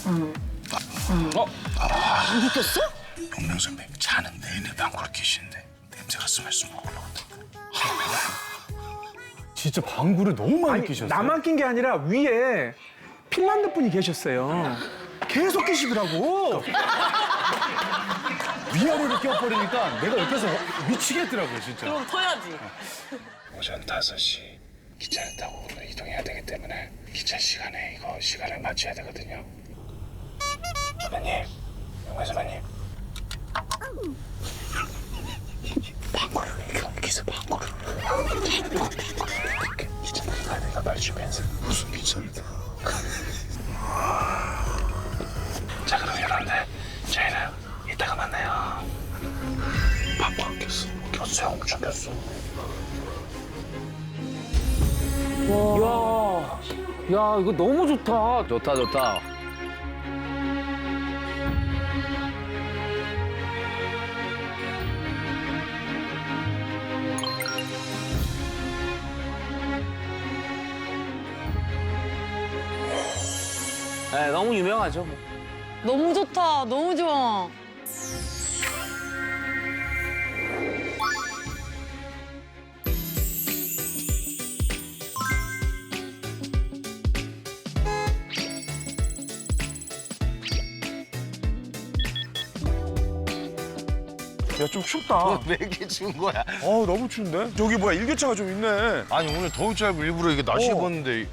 방귀 꼈어? 용명 선배 자는 내내 방구를 끼시는데 냄새가 스멜스 먹으려고. 진짜 방구를 너무 많이 끼셨어요. 나만 낀 게 아니라 위에 핀란드 분이 계셨어요. 계속 끼시더라고. 위아래로 껴버리니까 내가 옆에서 미치겠더라고요, 진짜. 그럼 터야지. 오전 5시 기차를 타고 이동해야 되기 때문에 기차 시간에 이거 시간을 맞춰야 되거든요. 선배님, 용명 선배님. 방구를 여기서 방구를 이렇게 기차를 내가 말 주면서 무슨 기차를 타? 자 그럼 여러분들 저희는 이따가 만나요. 방구 안 꼈어. 꼈어요. 엄청 꼈어. 야, 이거 너무 좋다. 좋다, 좋다. 네, 너무 유명하죠. 너무 좋다. 너무 좋아. 야, 좀 춥다. 왜 이렇게 추운 거야? 너무 추운데? 저기 뭐야, 일교차가 좀 있네. 아니 오늘 더울 줄 알고 일부러 이게 나시 입었는데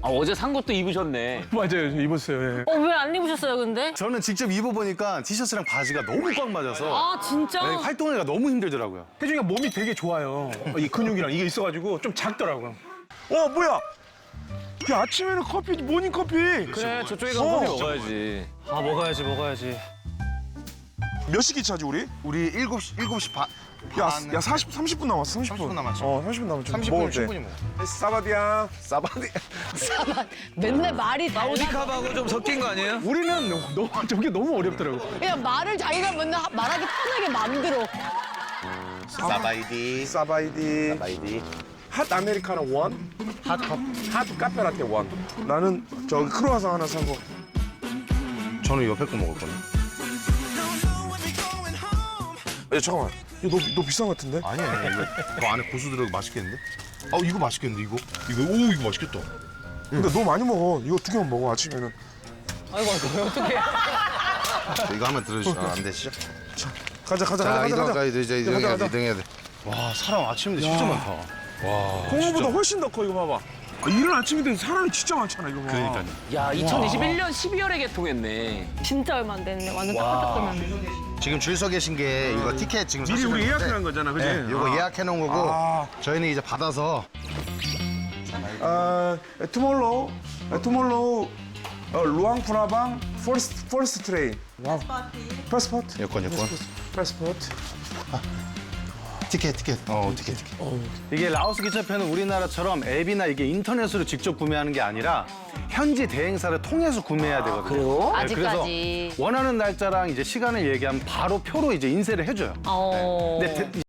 아, 어제 산 것도 입으셨네. 맞아요, 저 입었어요. 예. 왜 안 입으셨어요, 근데? 저는 직접 입어보니까 티셔츠랑 바지가 너무 꽉 맞아서 아, 진짜? 네, 활동하기가 너무 힘들더라고요. 혜중이가 몸이 되게 좋아요. 이 근육이랑 이게 있어가지고 좀 작더라고요. 뭐야? 야, 아침에는 커피, 모닝 커피. 그래, 저쪽에 가서 커피 먹어야지. 아, 먹어야지. 몇 시 기차지, 우리? 우리 7시 반. 야, 30분 남았어, 30분. 30분 남았죠. 30분 남았죠. 30분 충분히 먹어. 사바디야. 맨날 말이 달라. 사우디캅하고 좀 섞인 거 아니에요? 우리는 저게 너무 어렵더라고. 그냥 말을 자기가 맨날 말하기 편하게 만들어. 사바이디. 사바이디. 핫 아메리카노 원. 핫 카페라떼 원. 나는 저기 크로와상 하나 사고. 저는 옆에 거 먹을 건데. 야, 잠깐만. 너 비싼 것 같은데? 아니야, 이거 안에 고수 들어가 맛있겠는데? 이거 맛있겠는데, 이거? 이거 맛있겠다. 근데 너무 많이 먹어. 이거 2개만 먹어, 아침에는. 이거 한번 들어주시죠. 안 되시죠? 가자. 자, 이동해야 가자. 돼. 와, 사람 아침인데 진짜 많다. 와, 공원보다 훨씬 더 커, 이거 봐봐. 이른 아침인데 사람이 진짜 많잖아, 이거 봐. 그러니까요. 야, 2021년 12월에 개통했네. 진짜 얼마 안 됐네. 완전 딱딱 걸면. 지금 줄 서 계신 게 이거 티켓 지금 미리 우리 예약한 거잖아, 그지? 네, 이거 예약해 놓은 거고 저희는 이제 받아서 투몰로우, 루앙 프라방, 퍼스트 트레인. 와우. 패스포트. 여권. 패스포트. 티켓. 티켓. 이게 라오스 기차표는 우리나라처럼 앱이나 이게 인터넷으로 직접 구매하는 게 아니라 현지 대행사를 통해서 구매해야 되거든요. 그래요? 네, 아직까지. 그래서 원하는 날짜랑 이제 시간을 얘기하면 바로 표로 이제 인쇄를 해줘요. 어. 근데